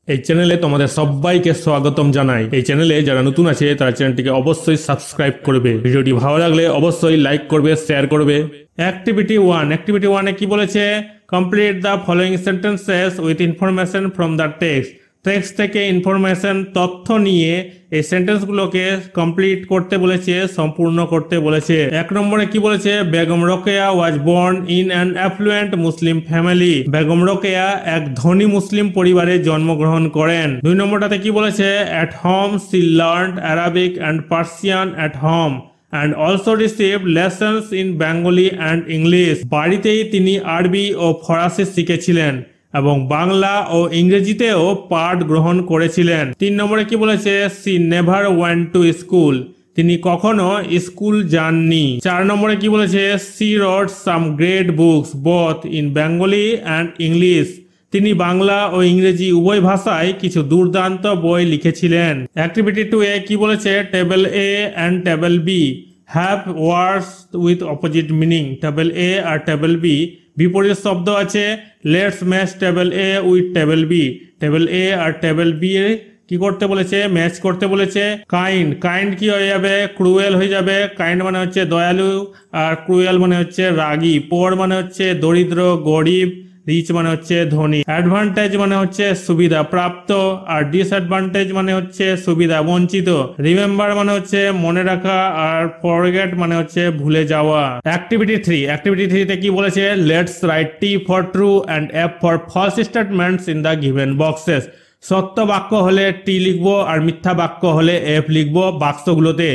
এই চ্যানেলে তোমাদের সবাইকে স্বাগতম জানাই। এই চ্যানেলে যারা নতুন আছে তারা চ্যানেলটিকে অবশ্যই সাবস্ক্রাইব করবে। ভিডিওটি ভালো লাগলে অবশ্যই লাইক করবে, শেয়ার করবে। অ্যাক্টিভিটি 1 কি বলেছে? Complete the following sentences with information from the text থেকে ইনফরমেশন তথ্য নিয়ে এই সেন্টেন্সগুলোকে কমপ্লিট করতে বলেছে, সম্পূর্ণ করতে বলেছে। 1 নম্বরে কি বলেছে? বেগম রোকেয়া ওয়াজ born in an effluent Muslim family. Begum Rokeya এক ধনী মুসলিম পরিবারে জন্মগ্রহণ করেন। 2 নম্বরটাতে কি বলেছে? At home she learned Arabic and Persian at home and also received lessons in Bengali and English. বাড়িতেই তিনি আরবি ও ফরাসি শিখেছিলেন এবং বাংলা ও ইংরেজিতেও পাঠ গ্রহণ করেছিলেন। 3 নম্বরে কি বলেছে? She never went to school. তিনি কখনো স্কুল যাননি। 4 নম্বরে কি বলেছে? She wrote some great books both in Bengali and English. তিনি বাংলা ও ইংরেজি উভয় ভাষায় কিছু দুর্দান্ত বই লিখেছিলেন। অ্যাক্টিভিটি 2 কি বলেছে? Table A and table B have words with opposite meaning. Table A আর টেবল বি বিপরীত শব্দ আছে। Let's match table A with table B. Table A আর টেবল বি কি করতে বলেছে? ম্যাচ করতে বলেছে। কাইন্ড কি হয়ে যাবে? ক্রুয়েল হয়ে যাবে। কাইন্ড মানে হচ্ছে দয়ালু আর ক্রুয়েল মানে হচ্ছে রাগী। পোর মানে হচ্ছে দরিদ্র গরিব। রিচ মানে হচ্ছে ধনী। অ্যাডভান্টেজ মানে হচ্ছে সুবিধা প্রাপ্ত আর ডিসঅ্যাডভান্টেজ মানে হচ্ছে সুবিধা বঞ্চিত। রিমেম্বার মানে হচ্ছে মনে রাখা আর ফরগেট মানে হচ্ছে ভুলে যাওয়া। অ্যাক্টিভিটি 3 তে কি বলেছে? Let's write T for true and F for false statements in the given boxes. সত্য বাক্য হলে টি লিখবো আর মিথ্যা বাক্য হলে এফ লিখবো বাক্সগুলোতে।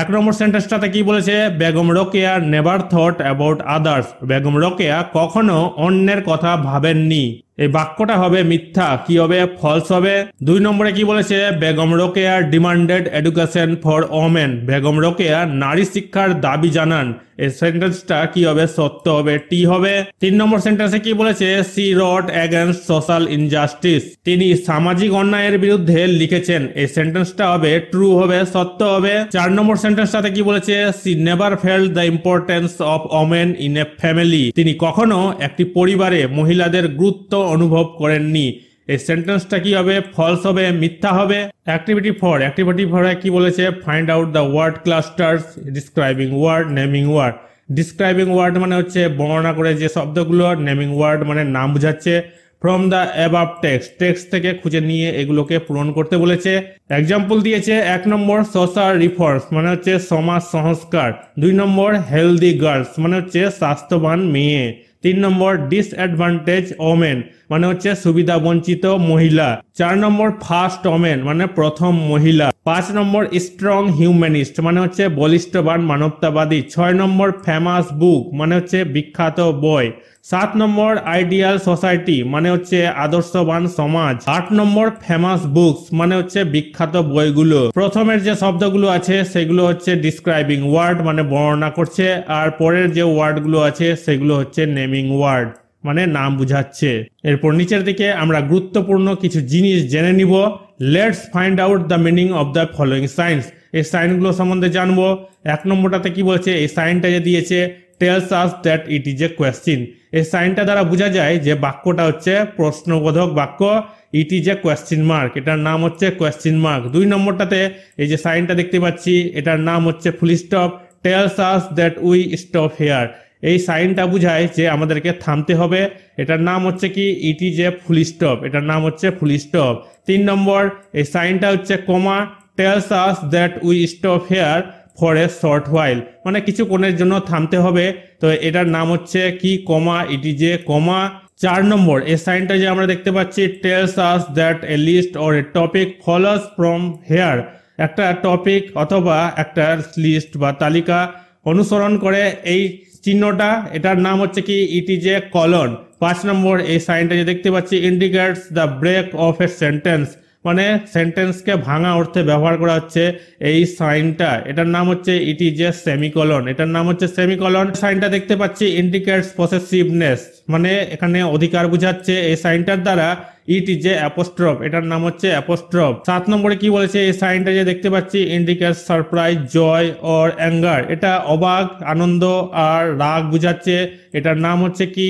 1 নম্বর সেন্টেন্সটাতে কি বলেছে? Begum Rokeya never thought about others. Begum Rokeya কখনো অন্যের কথা ভাবেননি। এই বাক্যটা হবে মিথ্যা। কি হবে? ফলস হবে। 2 নম্বরে কি বলেছে? Begum Rokeya demanded education for women. Begum Rokeya নারী শিক্ষার দাবি জানান। এই সেন্টেন্সটা কি হবে? সত্য হবে, টি হবে। 3 নম্বর সেন্টেন্সে কি বলেছে? She rod against social injustice. তিনি সামাজিক অন্যায়ের বিরুদ্ধে লিখেছেন। এই সেন্টেন্সটা হবে ট্রু হবে, সত্য হবে। 4 নম্বর সেন্টেন্সটাতে কি বলেছে? She never felt the importance of women in a family. তিনি কখনো একটি পরিবারে মহিলাদের গুরুত্ব অনুভব করেননি। এই সেন্টেন্সটা কি হবে? ফলস হবে, মিথ্যা হবে। অ্যাক্টিভিটি 4 কি বলেছে? Find out the word clusters describing word naming word. Describing word মানে হচ্ছে বর্ণনা করে যে শব্দগুলো, নেমিং ওয়ার্ড মানে নাম বোঝাচ্ছে। ফ্রম দ্য অ্যাবাভ টেক্সট থেকে খুঁজে নিয়ে এগুলোকে পূরণ করতে বলেছে। এক্সাম্পল দিয়েছে। 1 নম্বর সোশ্যাল রিফর্মস মানে হচ্ছে সমাজ সংস্কার। 2 নম্বর হেলদি গার্লস মানে হচ্ছে স্বাস্থ্যবান মেয়ে। 3 নম্বর ডিসঅ্যাডভান্টেজ ওমেন মানে হচ্ছে সুবিধা বঞ্চিত মহিলা। 4 নম্বর ফার্স্ট ওমেন মানে প্রথম মহিলা। 5 নম্বর স্ট্রং হিউম্যানিস্ট মানে হচ্ছে বলিষ্ঠবান মানবতাবাদী। 6 নম্বর ফেমাস বুক মানে হচ্ছে বিখ্যাত বই। 7 নম্বর আইডিয়াল সোসাইটি মানে হচ্ছে আদর্শবান সমাজ। 8 নম্বর ফেমাস বুকস মানে হচ্ছে বিখ্যাত বইগুলো। প্রথমের যে শব্দগুলো আছে সেগুলো হচ্ছে ডিসক্রাইবিং ওয়ার্ড মানে বর্ণনা করছে, আর পরের যে ওয়ার্ডগুলো আছে সেগুলো হচ্ছে নেমিং ওয়ার্ড মানে নাম বুঝাচ্ছে। এরপর নিচের দিকে আমরা গুরুত্বপূর্ণ কিছু জিনিস জেনে নিব। Let's find out the meaning of the following science. এই সাইনগুলো সম্বন্ধে জানবো। 1 নম্বরটাতে কি বলছে? এই সাইনটা যে দিয়েছে tales us that it is a question. এই সাইনটা দ্বারা বোঝা যায় যে বাক্যটা হচ্ছে প্রশ্নবোধক বাক্য। ইট ইজ এ কোয়েশ্চেন মার্ক, এটার নাম হচ্ছে কোয়েশ্চেন মার্ক। 2 নম্বরটাতে এই যে সাইনটা দেখতে পাচ্ছি এটার নাম হচ্ছে full stop. Tells us that we stop here. এই সাইনটা বুঝায় যে আমাদেরকে থামতে হবে। এটার নাম হচ্ছে কি? It is A full stop, এটার নাম হচ্ছে ফুল স্টপ। 3 নম্বর এই সাইনটা হচ্ছে comma. Tells us that we stop here for a short while মানে কিছুক্ষণের জন্য থামতে হবে। তো এটার নাম হচ্ছে কি? কমা, ইট ইজ এ কমা। 4 নম্বর এই সাইনটা যে আমরা দেখতে পাচ্ছি tells us that a list or a topic follows from here. একটা টপিক অথবা একটা লিস্ট বা তালিকা অনুসরণ করে এই চিহ্নটা, এটার নাম হচ্ছে কি? It is A colon. 5 নম্বর এই সাইনটা যে দেখতে পাচ্ছি indicates the break of a sentence মানে সেন্টেন্সকে ভাঙা অর্থে ব্যবহার করা হচ্ছে এই সাইনটা, এটার নাম হচ্ছে ইট ইজ এ সেমিকলন, এটার নাম হচ্ছে সেমিকলন। সাইনটা দেখতে পাচ্ছি ইন্ডিকেটস পসেসিভনেস মানে এখানে অধিকার বোঝাচ্ছে এই সাইনটার দ্বারা। ইট ইজ এ অ্যাপোস্ট্রফ, এটার নাম হচ্ছে অ্যাপোস্ট্রফ। 7 নম্বরে কি বলেছে? এই সাইনটা যে দেখতে পাচ্ছি indicates surprise joy or anger, এটা অবাক, আনন্দ আর রাগ বোঝাচ্ছে। এটার নাম হচ্ছে কি?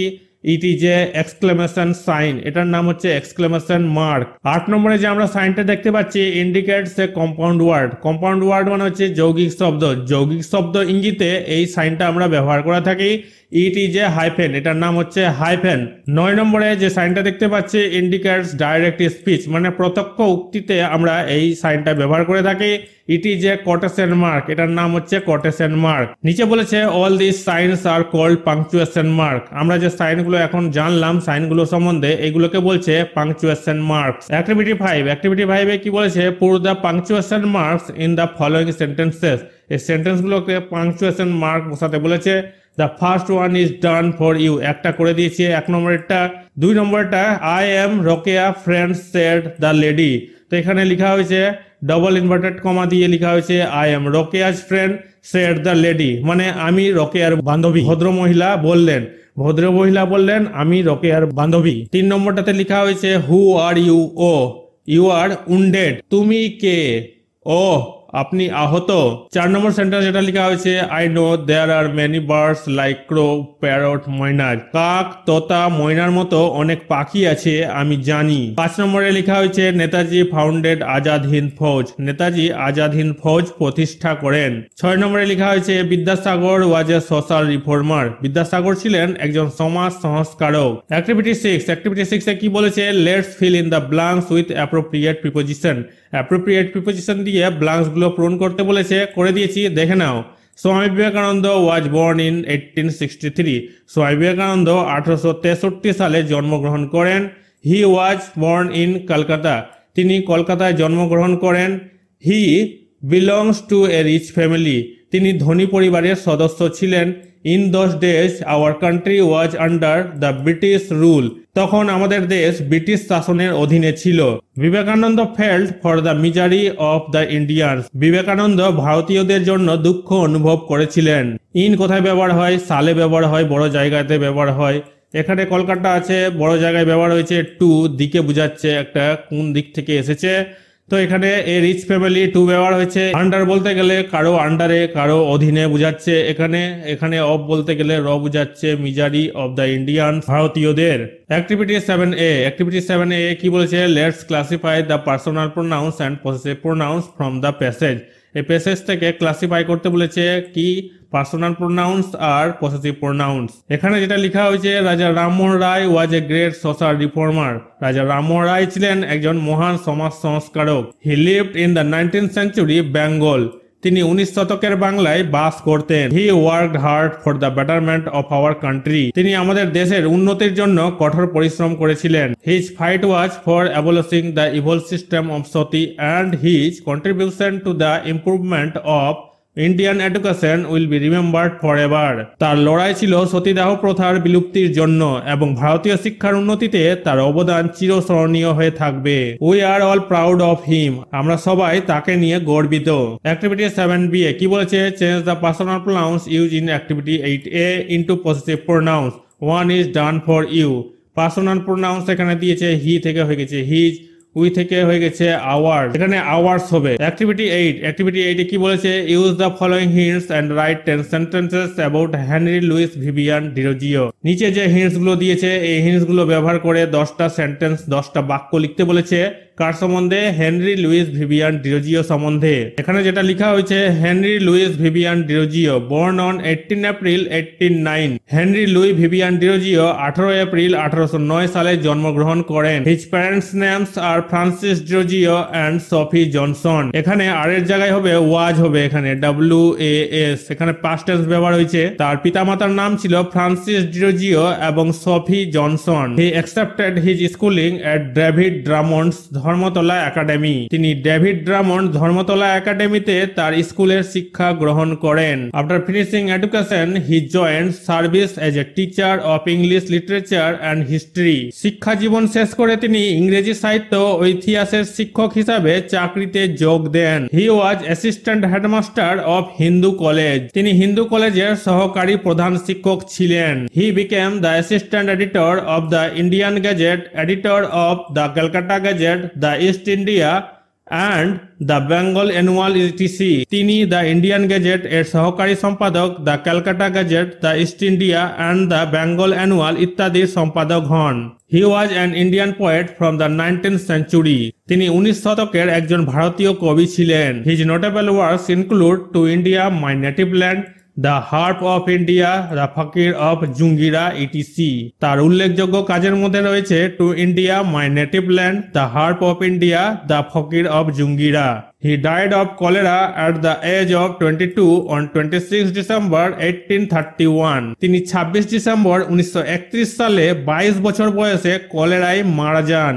It is a exclamation sign, এটার নাম হচ্ছে এক্সক্লেমেশন মার্ক। 8 নম্বরে যে আমরা সাইনটা দেখতে পাচ্ছি indicates a compound word. Compound word মানে হচ্ছে যৌগিক শব্দ। যৌগিক শব্দ ইঙ্গিতে এই সাইনটা আমরা ব্যবহার করে থাকি। ইট ইজ এ হাইফেন, এটার নাম হচ্ছে হাইফেন। 9 নম্বরে যে সাইনটা দেখতে পাচ্ছি ইন্ডিকেটস ডাইরেক্ট স্পিচ, মানে প্রত্যক্ষ উক্তিতে আমরা এই সাইনটা ব্যবহার করে থাকি। It is a quotation mark, এটার নাম হচ্ছে কোটেশন মার্ক। নিচে বলেছে all this signs are called punctuation mark. আমরা যে সাইনগুলো এখন জানলাম সাইনগুলো সম্বন্ধে, এগুলোকে বলছে পাংচুয়েশন মার্কস। অ্যাক্টিভিটি 5, অ্যাক্টিভিটি 5 এ কি বলেছে put the punctuation marks in the following sentences. এই সেন্টেন্সগুলোকে পাংচুয়েশন মার্ক বসাতে বলেছে। The first one is done for you, একটা করে দিয়েছে 1 নম্বরেরটা। 2 নম্বরটা I am Rokeya friend said the lady. তো এখানে লেখা হয়েছে ডবল ইনভার্টেড কমা দিয়ে লেখা হয়েছে I am Rokeya's friend said the lady, মানে আমি রোকেয়ার বান্ধবী। ভদ্রমহিলা বললেন আমি রোকেয়ার বান্ধবী। 3 নম্বরটাতে লেখা হয়েছে who are you, oh you are wounded, তুমি কে, ও আপনি আহত। 4 নম্বর সেন্টেন্স যেটা লেখা হয়েছে I know there are many birds like crow parrot myna, কাক তোতা ময়নার মতো অনেক পাখি আছে আমি জানি। 5 নম্বরে লেখা হয়েছে নেতাজি ফাউন্ডেড আজাদ হিন্দ ফৌজ, নেতাজি আজাদ হিন্দ ফৌজ প্রতিষ্ঠা করেন। 6 নম্বরে লেখা হয়েছে বিদ্যাসাগর ওয়াজ এ সোশ্যাল রিফর্মার, বিদ্যাসাগর ছিলেন একজন সমাজ সংস্কারক। অ্যাক্টিভিটি 6, অ্যাক্টিভিটি 6 এ কি বলেছে let's fill in the blanks with appropriate preposition. Appropriate preposition দিয়ে ব্ল্যাঙ্কস গুলো পূরণ করতে বলেছে, করে দিয়েছি, দেখে নাও। স্বামী বিবেকানন্দ ওয়াজ বর্ন ইন 1863, স্বামী বিবেকানন্দ 1863 সালে জন্মগ্রহণ করেন। He was born in Kolkata, তিনি কলকাতায় জন্মগ্রহণ করেন। He belongs to a rich family, তিনি ধনী পরিবারের সদস্য ছিলেন। In those days our country was under the British rule, তখন আমাদের দেশ ব্রিটিশ শাসনের অধীনে ছিল। Vivekananda felt for the misery of the Indians, Vivekananda ভারতীয়দের জন্য দুঃখ অনুভব করেছিলেন। ইন কোথায় ব্যবহার হয়, সালে ব্যবহার হয়, বড় জায়গাতে ব্যবহার হয়। এখানে কলকাতা আছে, বড় জায়গায় ব্যবহার হয়েছে। টু দিকে বুঝাচ্ছে একটা কোন দিক থেকে এসেছে। তো এখানে এ রিচ ফ্যামিলি টু ব্যবহার হয়েছে। আন্ডার বলতে গেলে কারো আন্ডারে কারো অধীনে বুঝাচ্ছে। এখানে অফ বলতে গেলে র বুঝাচ্ছে মিজারি অফ দ্য ইন্ডিয়ান, ভারতীয়দের। অ্যাক্টিভিটি 7A, অ্যাক্টিভিটি 7A কি বলেছে let's classify the personal pronouns and possessive pronouns from the passage. এই প্যাসেজ থেকে ক্লাসিফাই করতে বলেছে কি personal pronouns are possessive pronouns. এখানে যেটা লেখা হয়েছে রাজা রামমোহন রায় ওয়াজ এ গ্রেট সোশ্যাল রিফর্মার, রাজা রামমোহন রায় ছিলেন একজন মহান সমাজ সংস্কারক। He lived in the 19th century Bengal, তিনি 19 শতকের বাংলায় বাস করতেন। হি worked hard for the betterment of our country, তিনি আমাদের দেশের উন্নতির জন্য কঠোর পরিশ্রম করেছিলেন। His fight was for abolishing the evil system of Sati and his contribution to the improvement of Indian education will be remembered for ever, তার লড়াই ছিল সতীদাহ প্রথার বিলুপ্তির জন্য এবং ভারতীয় শিক্ষার উন্নতিতে তার অবদান চিরস্মরণীয় হয়ে থাকবে। We are all proud of him, আমরা সবাই তাকে নিয়ে গর্বিত। অ্যাক্টিভিটি 7B কি বলেছে change the personal pronouns use in activity 8A into possessive pronouns. One is done for you, personal pronouns এখানে দিয়েছে হি থেকে হয়ে গেছে হিজ, উই থেকে হয়ে গেছে আওয়ার, এখানে আওয়ার্স হবে। অ্যাক্টিভিটি 8, অ্যাক্টিভিটি 8 কি বলেছে use the following hints and write 10 sentences about Henry Louis Vivian Derozio. নিচে যে হিন্টস গুলো দিয়েছে এই হিন্টস গুলো ব্যবহার করে 10টা সেন্টেন্স 10টা বাক্য লিখতে বলেছে। কার সম্বন্ধে? হেনরি লুইস ভিভিয়ান ডিরোজিও সম্বন্ধে। এখানে যেটা লেখা হয়েছে Henry Louis Vivian Derozio born on 18 April 1809, Henry Louis Vivian Derozio 18 April 1809 সালে জন্মগ্রহণ করেন। His parents names are Francis Derozio and Sophie Johnson. এখানে আর এর জায়গায় হবে ওয়াজ হবে, এখানে WAS, এখানে পাস্ট টেন্স ব্যবহার হয়েছে। তার পিতামাতার নাম ছিল ফ্রান্সিস ডিরোজিও এবং Sophie Johnson. He accepted his schooling at David Drummond's Dharmatala academy, তিনি ডেভিড ড্রামন্ড ধর্মতলা একাডেমিতে তার স্কুলের শিক্ষা গ্রহণ করেন। After finishing education he joined service as a teacher of English literature and history. শিক্ষা জীবন শেষ করে তিনি ইংরেজি সাহিত্য ও ইতিহাসের শিক্ষক হিসাবে চাকরিতে যোগ দেন। He was assistant headmaster of Hindu college, তিনি হিন্দু কলেজের সহকারী প্রধান শিক্ষক ছিলেন। He became the assistant editor of the Indian gazette, editor of the Calcutta gazette, the East India and the Bengal annual etc. তিনি দ্য ইন্ডিয়ান গেজেট এর সহকারী সম্পাদক, the Calcutta gazette, the East India and the Bengal annual ইত্যাদির সম্পাদক হন। He was an Indian poet from the 19th century. তিনি 19 শতকের একজন ভারতীয় কবি ছিলেন। His notable works include to India, my native land, the harp of India, the fakir of Jungheera etc. তার উল্লেখযোগ্য কাজের মধ্যে রয়েছে to India, my native land, the harp of India, the fakir of Jungheera. He died of cholera at the age of 22 on 26 December 1831. তিনি 26 December 1931 সালে 22 বছর বয়সে কলেরায় মারা যান।